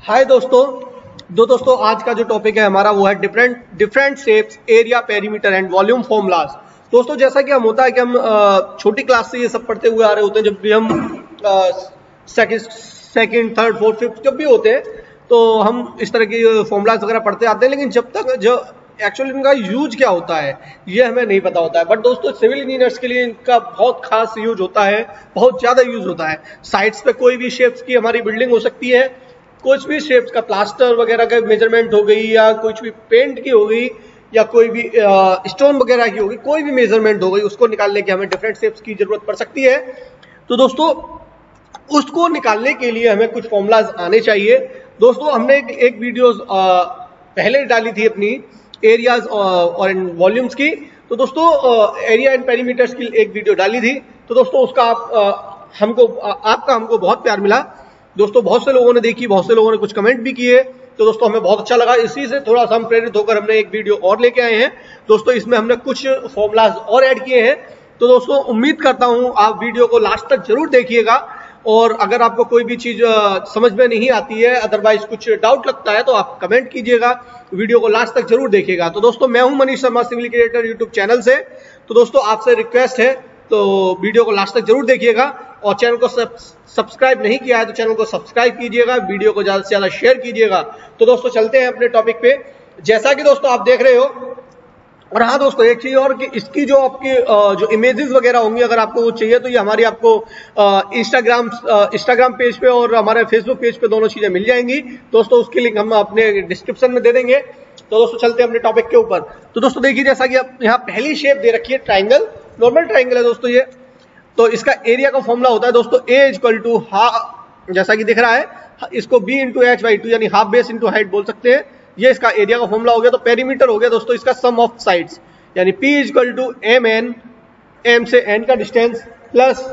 हाय दोस्तों आज का जो टॉपिक है हमारा वो है different shapes, area, perimeter and volume formulas. दोस्तों जैसा कि हम होता है कि हम छोटी क्लास से ये सब पढ़ते हुए आ रहे होते हैं। जब भी हम सेकंड, थर्ड, फोर्थ, फिफ्थ जब भी होते हैं तो हम इस तरह की फॉर्मूलाज वगैरह पढ़ते आते हैं, लेकिन जब तक जो एक्चुअली इनका यूज क्या होता है ये हमें नहीं पता होता है। बट दोस्तों सिविल इंजीनियर्स के लिए इनका बहुत खास यूज होता है, बहुत ज्यादा यूज होता है। साइट्स पे कोई भी शेप्स की हमारी बिल्डिंग हो सकती है, कुछ भी शेप्स का प्लास्टर वगैरह का मेजरमेंट हो गई, या कुछ भी पेंट की हो गई, या कोई भी स्टोन वगैरह की होगी, कोई भी मेजरमेंट हो गई, उसको निकालने के हमें डिफरेंट शेप्स की जरूरत पड़ सकती है। तो दोस्तों उसको निकालने के लिए हमें कुछ फॉर्मूलाज आने चाहिए। दोस्तों हमने एक वीडियो पहले डाली थी अपनी एरियाज और वॉल्यूम्स की। तो दोस्तों एरिया एंड पेरीमीटर्स की एक वीडियो डाली थी। तो दोस्तों उसका आपका हमको बहुत प्यार मिला। दोस्तों बहुत से लोगों ने देखी, बहुत से लोगों ने कुछ कमेंट भी किए। तो दोस्तों हमें बहुत अच्छा लगा। इसी से थोड़ा सा हम प्रेरित होकर हमने एक वीडियो और लेके आए हैं। दोस्तों इसमें हमने कुछ फॉर्मूलाज और ऐड किए हैं। तो दोस्तों उम्मीद करता हूं आप वीडियो को लास्ट तक जरूर देखिएगा, और अगर आपको कोई भी चीज समझ में नहीं आती है, अदरवाइज कुछ डाउट लगता है, तो आप कमेंट कीजिएगा। वीडियो को लास्ट तक जरूर देखिएगा। तो दोस्तों मैं हूं Manish Sharma, civil creator YouTube channel से। तो दोस्तों आपसे रिक्वेस्ट है तो वीडियो को लास्ट तक जरूर देखिएगा, और चैनल को सब्सक्राइब नहीं किया है तो चैनल को सब्सक्राइब कीजिएगा, वीडियो को ज्यादा से ज्यादा शेयर कीजिएगा। तो दोस्तों चलते हैं अपने टॉपिक पे। जैसा कि दोस्तों आप देख रहे हो, और हाँ दोस्तों एक चीज और कि इसकी जो आपकी जो इमेजेस वगैरह होंगी, अगर आपको वो चाहिए तो ये हमारी आपको इंस्टाग्राम पेज पे और हमारे फेसबुक पेज पे दोनों चीजें मिल जाएंगी। दोस्तों उसकी लिंक हम अपने डिस्क्रिप्शन में दे देंगे। तो दोस्तों चलते हैं अपने टॉपिक के ऊपर। तो दोस्तों देखिए, जैसा कि आप यहाँ पहली शेप दे रखी है ट्राइंगल, नॉर्मल ट्राइंगल है दोस्तों ये। तो इसका एरिया का फॉर्मूला होता है दोस्तों ए इक्वल टू हाफ, जैसा कि दिख रहा है, इसको b into h by two, यानी हाफ बेस इंटू हाइट बोल सकते हैं। ये इसका एरिया का फॉर्मूला हो गया। तो पेरीमीटर हो गया दोस्तों इसका सम ऑफ साइड्स, यानी P equal to M N, M से एन का डिस्टेंस प्लस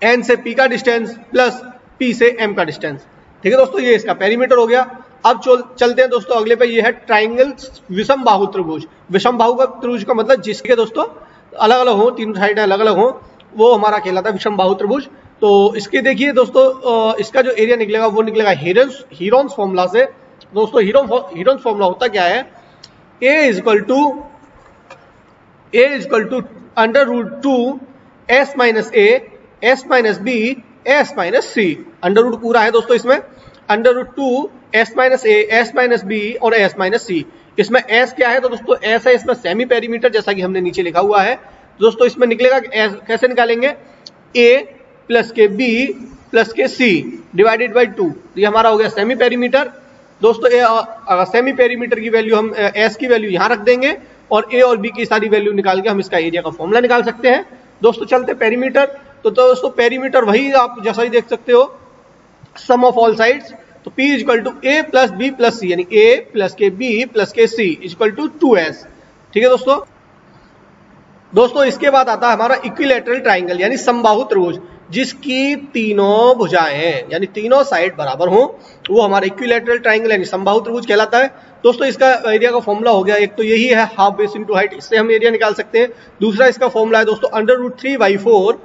एन से P का डिस्टेंस प्लस P से M का डिस्टेंस। ठीक है दोस्तों, ये इसका पेरीमीटर हो गया। अब चलते हैं दोस्तों अगले पे। ये है ट्राइंगल विषम बाहु त्रिभुज। विषम बाहु का त्रिभुज का मतलब जिसके दोस्तों अलग अलग हो, तीन साइड अलग अलग हो, वो हमारा कहलाता है विषम बाहु त्रिभुज। तो इसके देखिए दोस्तों इसका जो एरिया निकलेगा वो निकलेगा हीरोन्स फॉर्मूला से। दोस्तों हीरोन्स फॉर्मूला होता क्या है? A equal to under root to S minus A, S minus B, S minus C. Under root पूरा है दोस्तों इसमें, under root to S minus A, S minus B और एस माइनस सी। इसमें S क्या है? तो दोस्तों एस है इसमें सेमी पेरीमीटर, जैसा कि हमने नीचे लिखा हुआ है। दोस्तों इसमें निकलेगा कैसे निकालेंगे? ए प्लस के बी प्लस के सी डिवाइडेड बाई टू। ये हमारा हो गया सेमी पेरीमीटर। दोस्तों सेमी पेरीमीटर की वैल्यू हम एस की वैल्यू यहां रख देंगे, और ए और बी की सारी वैल्यू निकाल के हम इसका एरिया का फॉर्मूला निकाल सकते हैं। दोस्तों चलते पेरीमीटर। तो दोस्तों पेरीमीटर वही आप जैसा ही देख सकते हो, सम ऑफ ऑल साइड्स। तो P equal to A plus B plus C, यानी ए प्लस के बी प्लस के सी इक्वल टू 2s। ठीक है दोस्तों इसके बाद आता है हमारा इक्विलैटरल ट्राइंगल, यानी समबाहु त्रिभुज, जिसकी तीनों भुजाएं हैं, यानी तीनों साइड बराबर हो, वो हमारा इक्विलैटरल ट्राइंगल यानी समबाहु त्रिभुज कहलाता है। दोस्तों इसका एरिया का फॉर्मूला हो गया, एक तो यही है हाफ बेस इंटू हाइट, इससे हम एरिया निकाल सकते हैं। दूसरा इसका फॉर्मूला है दोस्तों under root 3/4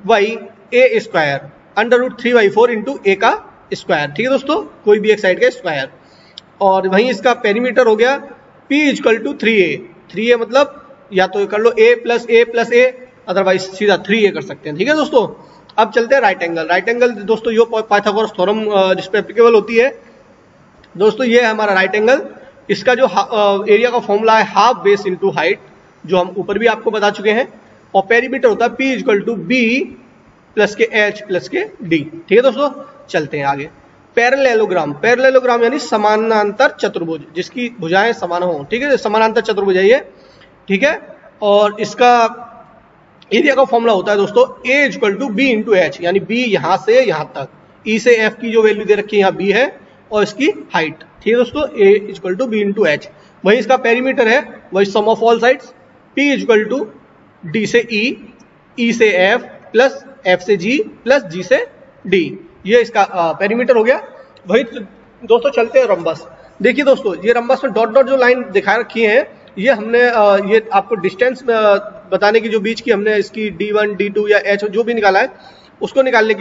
by A square, under root 3/4 into A का स्क्वायर। ठीक है दोस्तों, कोई भी एक साइड का स्क्वायर। और वहीं इसका पेरीमीटर हो गया P equal to 3a। 3a मतलब या तो कर लो a प्लस a, अदरवाइज सीधा 3a कर सकते हैं। ठीक है दोस्तों, अब चलते हैं राइट एंगल। राइट एंगल दोस्तों यो पाइथागोरस थ्योरम जिस पे एप्लीकेबल होती है। दोस्तों ये है हमारा राइट एंगल। इसका जो एरिया का फॉर्मूला है हाफ बेस इंटू हाइट, जो हम ऊपर भी आपको बता चुके हैं, और पेरीमीटर होता है P equal to b plus के एच प्लस के डी। ठीक है दोस्तों, चलते हैं आगे। पैरेललोग्राम यानी समानांतर चतुर्भुज, जिसकी भुजाएं समान हो। ठीक है, समानांतर चतुर्भुज है ये। ठीक है, और इसका एरिया का फॉर्मूला होता है दोस्तों A equal to B into h, यानी B यहां से यहां तक, E से F की जो वैल्यू दे रखी है यहाँ B है, और इसकी हाइट। ठीक है दोस्तों, A equal to B into H. वही इसका पेरीमीटर है, वही sum of all sides, P equal to D से E, E से F प्लस F से G प्लस G से D। ये इसका पेरीमीटर हो गया। वही दोस्तों चलते हैं रंबस। देखिए दोस्तों ये रंबस में डॉट डॉट जो लाइन दिखा रखी है, ये हमने ये आपको डिस्टेंस बताने की जो बीच की हमने इसकी D1 D2 या H जो भी निकाला है, उसको निकालने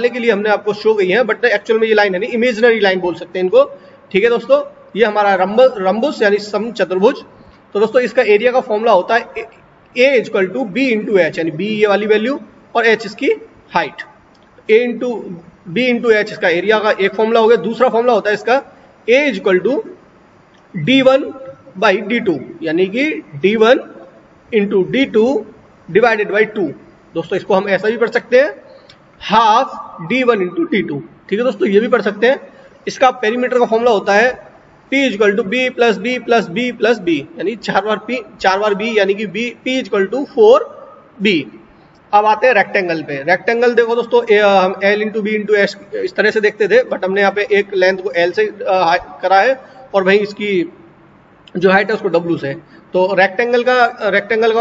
के लिए हमने आपको शो गई है, बट एक्चुअल में ये लाइन है नहीं, इमेजिनरी लाइन बोल सकते हैं इनको। ठीक है दोस्तों, ये हमारा रंबुस यानी समचतुर्भुज। तो दोस्तों इसका एरिया का फॉर्मूला होता है A equal to B into h, यानी बी ये वाली वैल्यू और एच इसकी हाइट। A into B into h इसका एरिया का एक फॉर्मूला हो गया। दूसरा फॉर्मूला होता है इसका A equal to D1 by D2, यानी कि D1 into D2 divided by 2। दोस्तों इसको हम ऐसा भी पढ़ सकते हैं, हाफ D1 इंटू D2। ठीक है दोस्तों, ये भी पढ़ सकते हैं। इसका पेरीमीटर का फॉर्मूला होता है P equal to b plus B plus B plus b, यानी 4 बार बी, यानी कि P इक्वल टू 4B। अब आते हैं रेक्टेंगल पे। रेक्टेंगल देखो दोस्तों, हम L into B into s इस तरह से देखते थे, बट हमने यहाँ पे एक लेंथ को L से करा है और वहीं इसकी जो हाइट है उसको W से। तो रेक्टेंगल का एरिया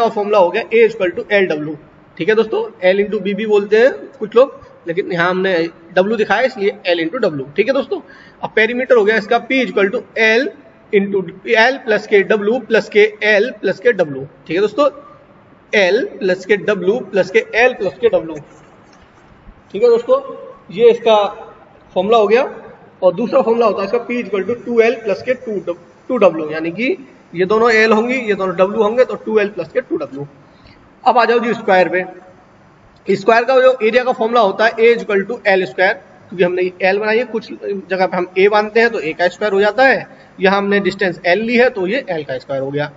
का फॉर्मूला हो गया A इक्वल टू LW। ठीक है दोस्तों, L इंटू बी भी बोलते हैं कुछ लोग, लेकिन यहाँ हमने W दिखाया इसलिए L इंटू डब्ल्यू। ठीक है दोस्तों, अब पेरीमीटर हो गया इसका P equal to L into L plus के W प्लस के L प्लस के W। ठीक है दोस्तों, L प्लस के W प्लस के L प्लस के W। ठीक है दोस्तों, ये इसका फॉर्मूला हो गया। और दूसरा फॉर्मूला होता है इसका P equal to 2L plus के 2W, यानी कि ये दोनों L होंगी, ये दोनों W होंगे, तो 2L प्लस के 2W। अब आ जाओ जी स्क्वायर पे। स्क्वायर का जो एरिया का फॉर्मूला होता है A equal to L square, क्योंकि हमने L बनाई है, कुछ जगह पे हम A मानते हैं तो A का स्क्वायर हो जाता है। यहाँ हमने डिस्टेंस L ली है तो ये L का स्क्वायर हो गया।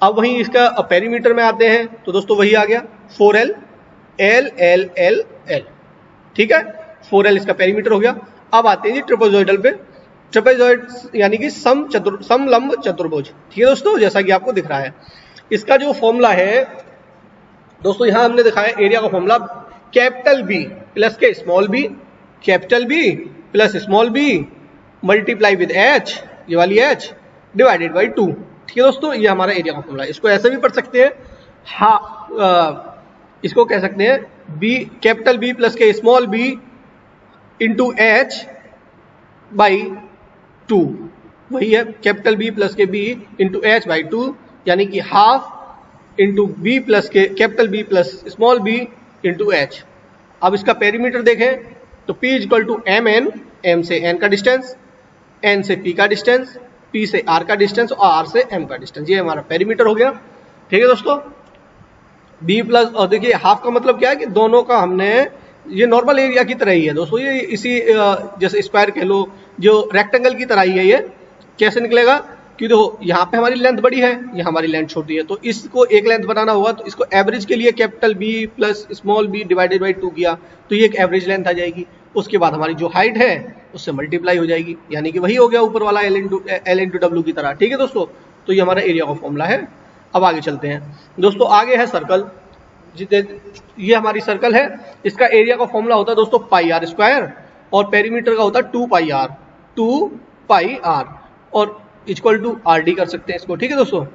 अब वहीं इसका पेरीमीटर में आते हैं तो दोस्तों वही आ गया 4L, L L L L। ठीक है, 4L इसका पेरीमीटर हो गया। अब आते हैं जी ट्रेपेजॉइडल पे। ट्रेपेजॉइड यानी कि समलंब चतुर्भुज। ठीक है दोस्तों, जैसा कि आपको दिख रहा है, इसका जो फॉर्मूला है दोस्तों, यहां हमने दिखाया एरिया का फॉर्मूला कैपिटल B प्लस के small b, capital B plus small b multiply with H, ये वाली H डिवाइडेड बाई 2। ठीक है दोस्तों, ये हमारा एरिया का फॉर्मूला है। इसको ऐसे भी पढ़ सकते हैं, इसको कह सकते हैं B कैपिटल B प्लस के small b into H by 2। वही है कैपिटल B प्लस के B इंटू H बाई 2, यानी कि हाफ इंटू बी प्लस के capital B plus small b into H। अब इसका पेरीमीटर देखें तो P equal to MN, M से N का डिस्टेंस, N से P का डिस्टेंस, P से R का डिस्टेंस और R से M का डिस्टेंस। ये हमारा पेरीमीटर हो गया। ठीक है दोस्तों, B प्लस, और देखिए हाफ का मतलब क्या है कि दोनों का हमने, ये नॉर्मल एरिया की तरह ही है दोस्तों, ये इसी जैसे स्क्वायर कह लो, जो रेक्टेंगल की तरह ही है। ये कैसे निकलेगा कि देखो यहाँ पे हमारी लेंथ बड़ी है, यहाँ हमारी लेंथ छोटी है, तो इसको एक लेंथ बनाना होगा तो इसको एवरेज के लिए capital B plus small b divided by 2 किया तो ये एक एवरेज लेंथ आ जाएगी। उसके बाद हमारी जो हाइट है उससे मल्टीप्लाई हो जाएगी, यानी कि वही हो गया ऊपर वाला L इंटू डब्ल्यू की तरह। ठीक है दोस्तों, तो ये हमारा एरिया का फॉर्मूला है। अब आगे चलते हैं दोस्तों, आगे है सर्कल। ये हमारी सर्कल है, इसका एरिया का फॉर्मूला होता है दोस्तों पाई आर स्क्वायर और पेरीमीटर का होता है 2 पाई आर और इक्वल टू RD कर सकते हैं इसको। ठीक है दोस्तों,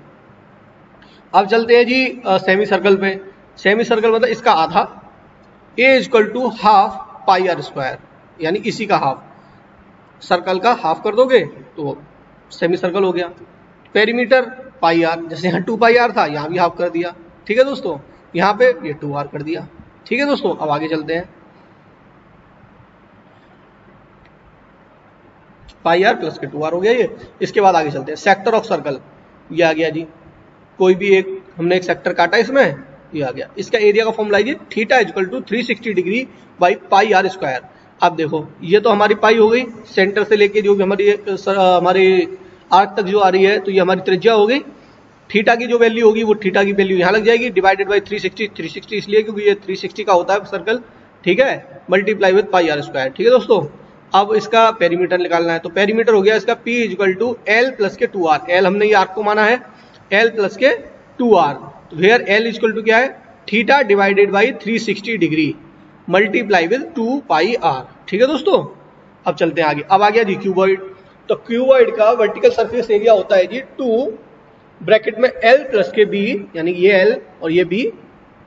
अब चलते हैं जी सेमी सर्कल पे। सेमी सर्कल मतलब इसका आधा, A equal to half pi are square, यानी इसी का हाफ, सर्कल का हाफ कर दोगे तो सेमी सर्कल हो गया। पेरीमीटर पाई आर, जैसे यहाँ 2 पाई आर था यहाँ भी हाफ कर दिया। ठीक है दोस्तों, यहाँ पे ये 2R कर दिया। ठीक है दोस्तों, अब आगे चलते हैं, पाई आर प्लस के 2R हो गया ये। इसके बाद आगे चलते हैं, सेक्टर ऑफ सर्कल, ये आ गया जी, कोई भी एक हमने एक सेक्टर काटा इसमें, ये आ गया। इसका एरिया का फॉर्मूला है theta equal to 360 degree by pi are square. अब देखो ये तो हमारी पाई हो गई, सेंटर से लेके जो भी हमारी आर्क तक जो आ रही है तो ये हमारी त्रिज्या हो गई। थीटा की जो वैल्यू होगी वो थीटा की वैल्यू यहाँ लग जाएगी, डिवाइडेड बाई 360 इसलिए क्योंकि ये 360 का होता है सर्कल। ठीक है, multiply with pi are square. ठीक है दोस्तों, अब इसका पेरीमीटर निकालना है तो पेरीमीटर हो गया इसका P equal to L plus के 2R। L हमने ये आर्क को माना है, L प्लस के 2R, तो वेयर L इक्वल टू क्या है, theta divided by 360 degree multiply with 2 pi R. ठीक है दोस्तों, अब चलते हैं आगे। अब आ गया जी क्यूबॉइड। तो क्यूबॉइड का वर्टिकल सरफेस एरिया होता है जी 2 ब्रैकेट में L प्लस के B, यानी ये L और ये B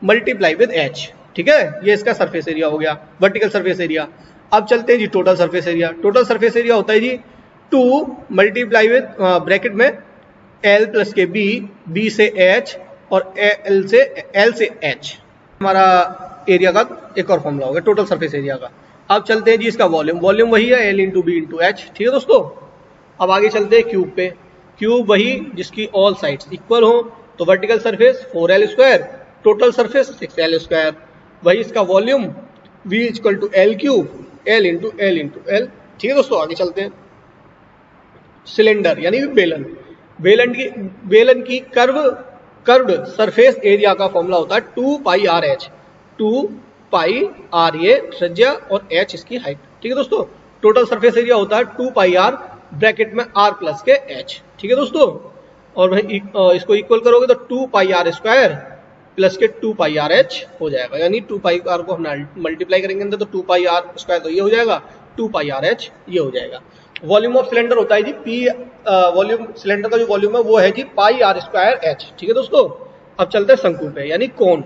मल्टीप्लाई विद H। ठीक है, ये इसका सरफेस एरिया हो गया, वर्टिकल सरफेस एरिया। अब चलते हैं जी total surface area. Total surface area होता है जी 2 मल्टीप्लाई विद ब्रैकेट में L प्लस के B, B से H और L से H। हमारा एरिया का एक और फॉर्मूला हो गया टोटल सरफेस एरिया का। अब चलते हैं जी इसका वॉल्यूम, वॉल्यूम वही है L into B into H, ठीक है दोस्तों। अब आगे चलते हैं क्यूब पे, क्यूब वही जिसकी ऑल साइड्स इक्वल हो, तो vertical surface 4L square, total surface 6L square, वही इसका volume V equal to L cube, L into L into L, ठीक है दोस्तों। आगे चलते हैं सिलेंडर यानी बेलन, बेलन की कर्व्ड सरफेस एरिया का फॉर्मूला होता है 2 pi R H, 2 pi are ये त्रिज्या और एच इसकी हाइट, ठीक है दोस्तों। टोटल सरफेस एरिया होता है 2 पाई आर ब्रैकेट में आर प्लस के एच, ठीक है दोस्तों। और वही इसको इक्वल करोगे तो 2 पाई आर स्क्वायर प्लस के 2 पाई आर एच हो जाएगा, यानी 2 पाई आर को हम मल्टीप्लाई करेंगे अंदर तो 2 पाई आर स्क्वायर तो ये हो जाएगा, 2 पाई आर एच ये हो जाएगा। वॉल्यूम ऑफ सिलेंडर होता है जी पी, वॉल्यूम सिलेंडर का जो वॉल्यूम है वो है जी पाई आर स्क्वायर एच, ठीक है दोस्तों। अब चलते हैं शंकु पे यानी कोन,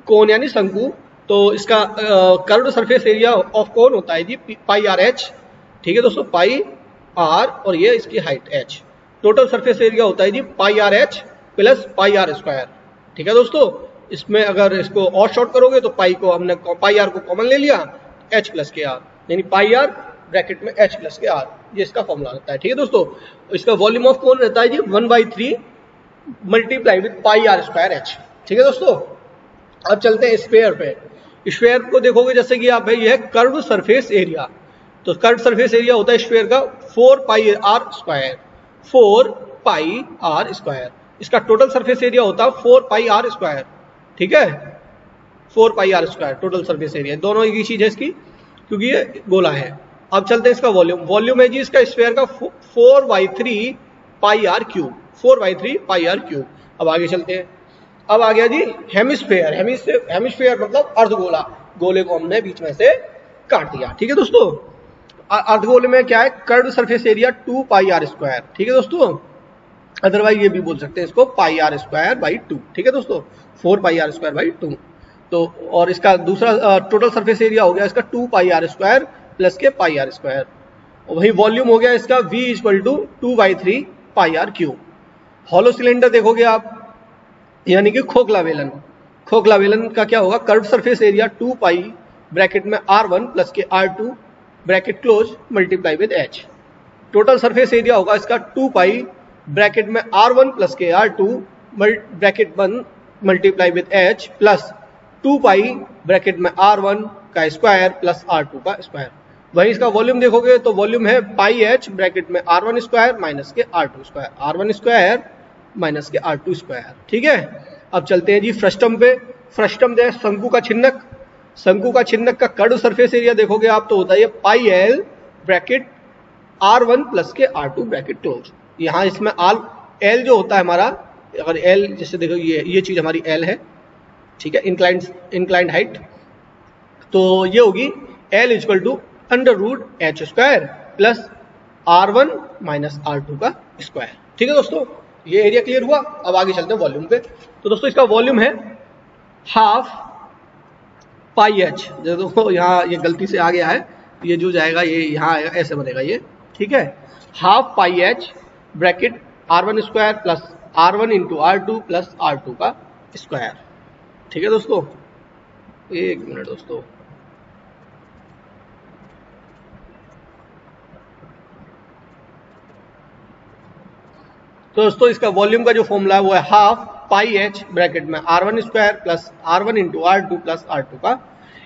कोन यानी शंकु, तो इसका curved surface area of cone होता है जी पाई आर एच, ठीक है दोस्तों, पाई आर और ये इसकी height H. Total surface area होता है जी pi R H plus pi are square, ठीक है दोस्तों। इसमें अगर इसको और शॉर्ट करोगे तो हमने पाई आर को कॉमन ले लिया, एच प्लस के आर यानी पाई आर ब्रैकेट में एच प्लस के आर, ये इसका फॉर्मूला रहता है, ठीक है दोस्तों। इसका वॉल्यूम ऑफ कोन रहता है जी 1/3 multiply with pi are square H, ठीक है दोस्तों। अब चलते हैं स्फीयर पे, स्फीयर को देखोगे जैसे कि आप ये है कर्व सरफेस एरिया, तो कर्व सरफेस एरिया होता है स्फीयर का 4 pi are square, 4 pi are square. इसका टोटल सरफेस एरिया होता है 4 पाई आर स्क्वायर, ठीक है, 4 pi are square total surface area, दोनों एक ही चीज है इसकी क्योंकि ये गोला है। अब चलते हैं इसका वॉल्यूम, वॉल्यूम है जी इसका स्फीयर का 4/3 pi R cube, 4/3 pi R cube. अब आगे चलते हैं, अब आ गया जी हेमिस्फीयर, हेमिस्फीयर मतलब अर्धगोला, गोले को हमने बीच में से काट दिया, ठीक है दोस्तों। अर्धगोले में क्या है curved surface area 2 pi are square, ठीक है दोस्तों, अदरवाइज ये भी बोल सकते हैं इसको पाई आर स्क्वायर बाई 2, ठीक है दोस्तों, 4 पाई आर स्क्वायर बाई 2। तो और इसका दूसरा टोटल सरफेस एरिया हो गया इसका 2 पाई आर स्क्वायर प्लस के पाई आर स्क्वायर, और वही वॉल्यूम हो गया इसका V equal to 2/3 pi R cube. Hollow cylinder देखोगे आप यानी कि खोखला बेलन, खोखला बेलन का क्या होगा कर्व्ड सरफेस एरिया 2 पाई ब्रैकेट में R1 प्लस के R2 bracket close multiply with H। Total surface area होगा इसका 2 पाई ब्रैकेट में R1 प्लस के R2 bracket 1 multiply with H plus 2 pi bracket में R1 का स्क्वायर प्लस R2 का स्क्वायर। वही इसका वॉल्यूम देखोगे तो वॉल्यूम है पाई H ब्रैकेट में R1 स्क्वायर माइनस के R2 square, R1 square minus के R2 स्क्वायर, ठीक है। अब चलते हैं जी फ्रस्टम पे, फ्रस्टम जो है शंकु का छिन्नक, शंकु का छिन्नक का कर्व सरफेस एरिया देखोगे आप तो होता है पाई L ब्रैकेट R1 प्लस के R2 ब्रैकेट क्लोज। यहाँ इसमें L जो होता है हमारा, अगर L जैसे देखो ये चीज हमारी L है, ठीक है, इंक्लाइंड हाइट, तो ये होगी L equal to √H square plus R1 minus R2 का स्क्वायर, ठीक है दोस्तों। ये एरिया क्लियर हुआ। अब आगे चलते हैं वॉल्यूम पे, तो दोस्तों इसका वॉल्यूम है हाफ पाई एच, देखो यहाँ ये गलती से आ गया है, ये जो जाएगा ये यहाँ आएगा, ऐसे बनेगा ये, ठीक है, हाफ पाई H bracket R1 square plus R1 into R2 plus R2 का स्क्वायर, ठीक है दोस्तों। एक मिनट दोस्तों, तो दोस्तों इसका वॉल्यूम का जो फॉर्मूला है वो है हाफ पाई एच ब्रैकेट में R1 square plus R1 into R2 plus R2 का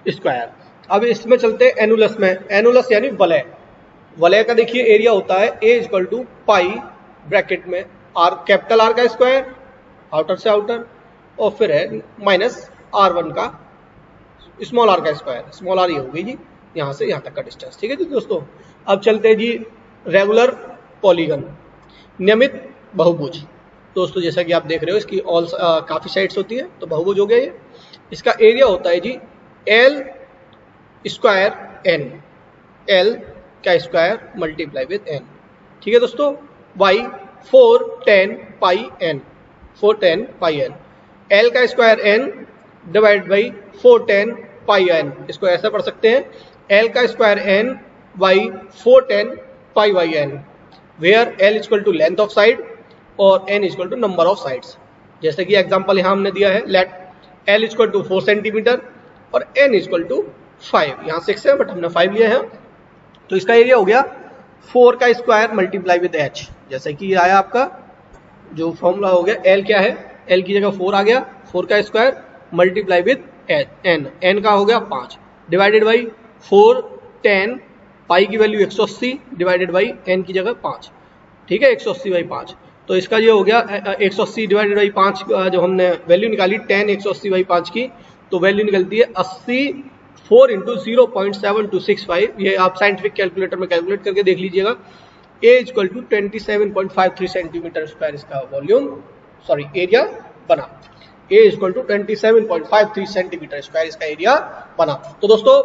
स्क्वायर। अब इसमें चलते हैं एनुलस में, एनुलस यानी वलय, वलय का देखिए एरिया होता है A equal to pi bracket में कैपिटल R का स्क्वायर आउटर से आउटर और फिर है माइनस R1 का स्मॉल r का स्क्वायर, स्मॉल r ये होगी जी यहाँ से यहाँ तक का डिस्टेंस, ठीक है जी दोस्तों। अब चलते हैं जी रेगुलर पॉलीगन, नियमित बहुभुज। दोस्तों जैसा कि आप देख रहे हो इसकी ऑल काफी साइड्स होती है, तो बहुभुज हो गया ये। इसका एरिया होता है जी L स्क्वायर N, L का स्क्वायर मल्टीप्लाई विद N, ठीक है दोस्तों, by 410 pi N, 410 pi N, L का square N divide by 410 pi N। इसको ऐसा पढ़ सकते हैं L का square N by 410 pi by N, where L equal to length of side और N equal to number of sides. जैसे कि एग्जांपल यहाँ हमने दिया है, let L equal to 4 centimetre और N इक्वल टू 5। यहाँ 6 है बट हमने 5 लिया है। तो इसका एरिया हो गया 4 का स्क्वायर मल्टीप्लाई विद H। जैसे कि ये आया आपका जो फॉर्मूला हो गया, L क्या है, L की जगह 4 आ गया, 4 का square multiply with N, N का हो गया 5 डिवाइडेड बाई 4 10, पाई की वैल्यू 180 डिवाइडेड बाई N की जगह 5। ठीक है, 180 बाई 5। तो इसका ये हो गया 180 डिवाइडेड बाई 5, जो हमने वैल्यू निकाली 10 180 बाई 5 की, तो वैल्यू निकलती है 80 4 इंटू 0.7265। ये आप साइंटिफिक कैलकुलेटर में कैलकुलेट करके देख लीजिएगा। A equal to 27.53 centimetre square इसका वॉल्यूम सॉरी एरिया बना। A equal to 27.53 centimetre square इसका एरिया बना। तो दोस्तों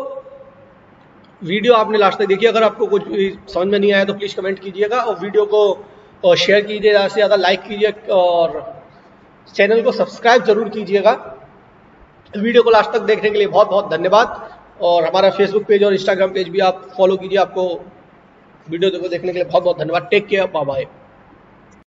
वीडियो आपने लास्ट तक देखी, अगर आपको कुछ भी समझ में नहीं आया तो प्लीज कमेंट कीजिएगा और वीडियो को शेयर कीजिए, ज़्यादा से ज़्यादा लाइक कीजिए और चैनल को सब्सक्राइब जरूर कीजिएगा। वीडियो को लास्ट तक देखने के लिए बहुत बहुत धन्यवाद। और हमारा फेसबुक पेज और इंस्टाग्राम पेज भी आप फॉलो कीजिए। आपको वीडियो को देखने के लिए बहुत बहुत धन्यवाद। Take care, bye bye.